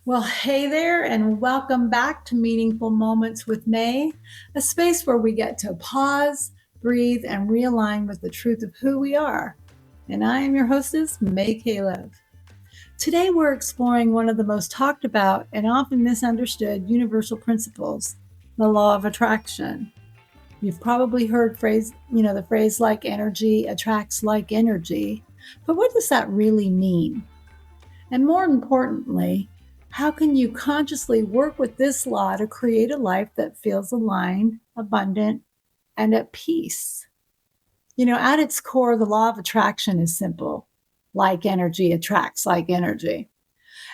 Well, hey there, and welcome back to Meaningful Moments with May, a space where we get to pause, breathe, and realign with the truth of who we are. And I am your hostess, Mai Calev. Today, we're exploring one of the most talked about and often misunderstood universal principles, the law of attraction. You've probably heard the phrase like energy attracts like energy, but what does that really mean? And more importantly, how can you consciously work with this law to create a life that feels aligned, abundant, and at peace? At its core, the law of attraction is simple. Like energy attracts like energy.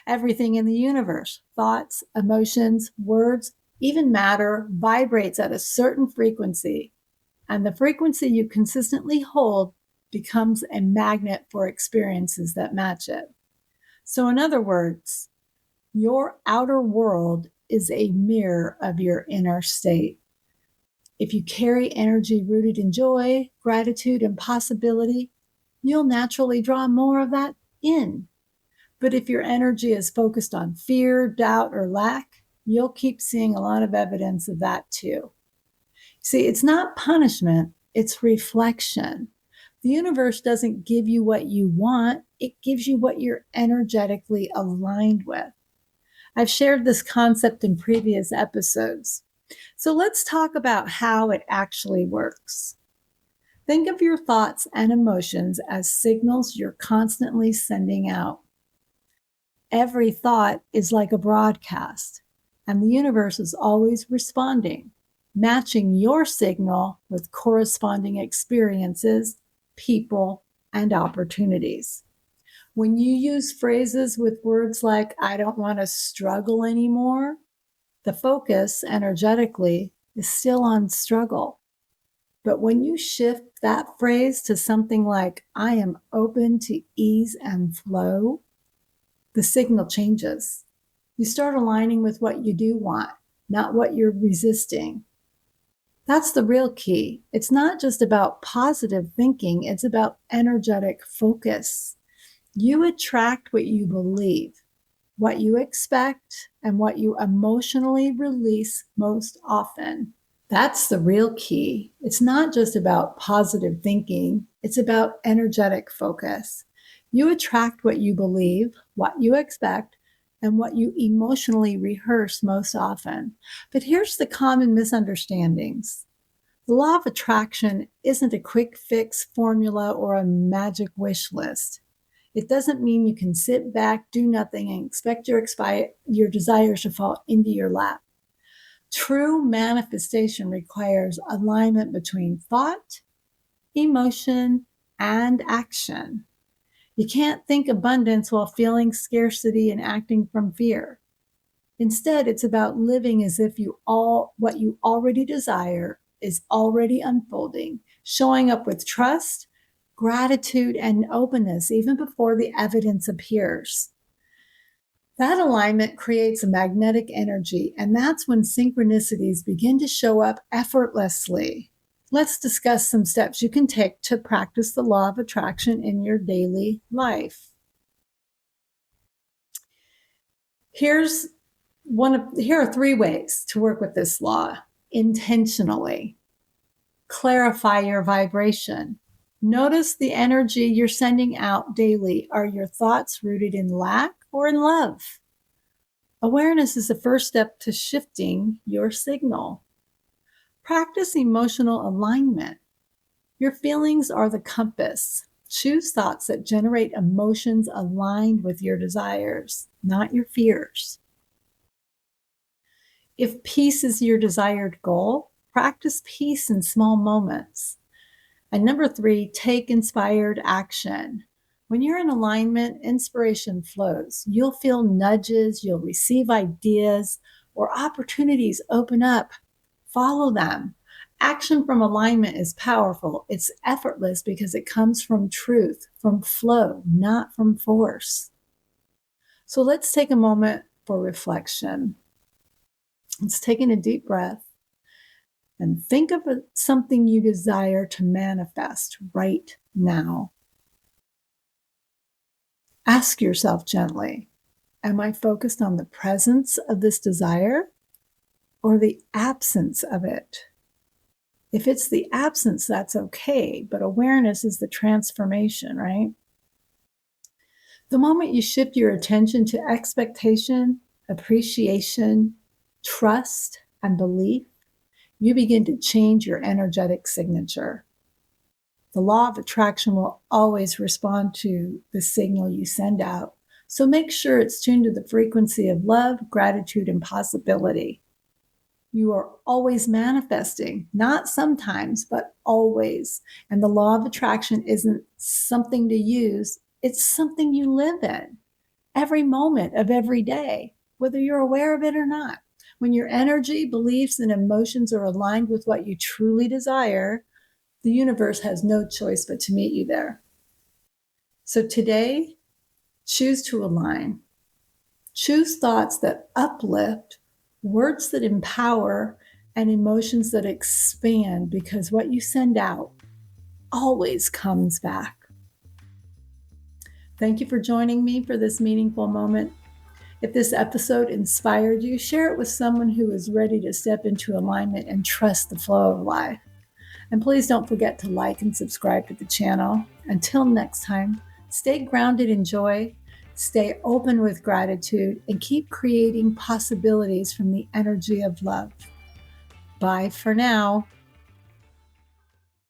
Everything in the universe, thoughts, emotions, words, even matter, vibrates at a certain frequency. And the frequency you consistently hold becomes a magnet for experiences that match it. So, in other words, your outer world is a mirror of your inner state. If you carry energy rooted in joy, gratitude, and possibility, you'll naturally draw more of that in. But if your energy is focused on fear, doubt, or lack, you'll keep seeing a lot of evidence of that too. See, it's not punishment, it's reflection. The universe doesn't give you what you want, it gives you what you're energetically aligned with. I've shared this concept in previous episodes. So let's talk about how it actually works. Think of your thoughts and emotions as signals you're constantly sending out. Every thought is like a broadcast, and the universe is always responding, matching your signal with corresponding experiences, people, and opportunities. When you use phrases with words like, I don't want to struggle anymore, the focus energetically is still on struggle. But when you shift that phrase to something like, I am open to ease and flow, the signal changes. You start aligning with what you do want, not what you're resisting. That's the real key. It's not just about positive thinking, it's about energetic focus. You attract what you believe, what you expect, and what you emotionally release most often. That's the real key. It's not just about positive thinking, it's about energetic focus. You attract what you believe, what you expect, and what you emotionally rehearse most often. But here's the common misunderstandings. The law of attraction isn't a quick fix formula or a magic wish list. It doesn't mean you can sit back, do nothing, and expect your desires to fall into your lap. True manifestation requires alignment between thought, emotion, and action. You can't think abundance while feeling scarcity and acting from fear. Instead, it's about living as if what you already desire is already unfolding, showing up with trust, gratitude, and openness even before the evidence appears. That alignment creates a magnetic energy, and that's when synchronicities begin to show up effortlessly. Let's discuss some steps you can take to practice the law of attraction in your daily life. Here are 3 ways to work with this law intentionally. Clarify your vibration. Notice the energy you're sending out daily. Are your thoughts rooted in lack or in love? Awareness is the first step to shifting your signal. Practice emotional alignment. Your feelings are the compass. Choose thoughts that generate emotions aligned with your desires, not your fears. If peace is your desired goal, practice peace in small moments. And number 3, take inspired action. When you're in alignment, inspiration flows. You'll feel nudges, you'll receive ideas, or opportunities open up. Follow them. Action from alignment is powerful. It's effortless because it comes from truth, from flow, not from force. So let's take a moment for reflection. Let's take in a deep breath and think of something you desire to manifest right now. Ask yourself gently, Am I focused on the presence of this desire or the absence of it? If it's the absence, that's okay, but awareness is the transformation, right? The moment you shift your attention to expectation, appreciation, trust, and belief, you begin to change your energetic signature. The law of attraction will always respond to the signal you send out. So make sure it's tuned to the frequency of love, gratitude, and possibility. You are always manifesting, not sometimes, but always. And the law of attraction isn't something to use, it's something you live in every moment of every day, whether you're aware of it or not. When your energy, beliefs, and emotions are aligned with what you truly desire, the universe has no choice but to meet you there. So today, choose to align. Choose thoughts that uplift, words that empower, and emotions that expand, because what you send out always comes back. Thank you for joining me for this meaningful moment. If this episode inspired you, share it with someone who is ready to step into alignment and trust the flow of life. And please don't forget to like and subscribe to the channel. Until next time, stay grounded in joy, stay open with gratitude, and keep creating possibilities from the energy of love. Bye for now.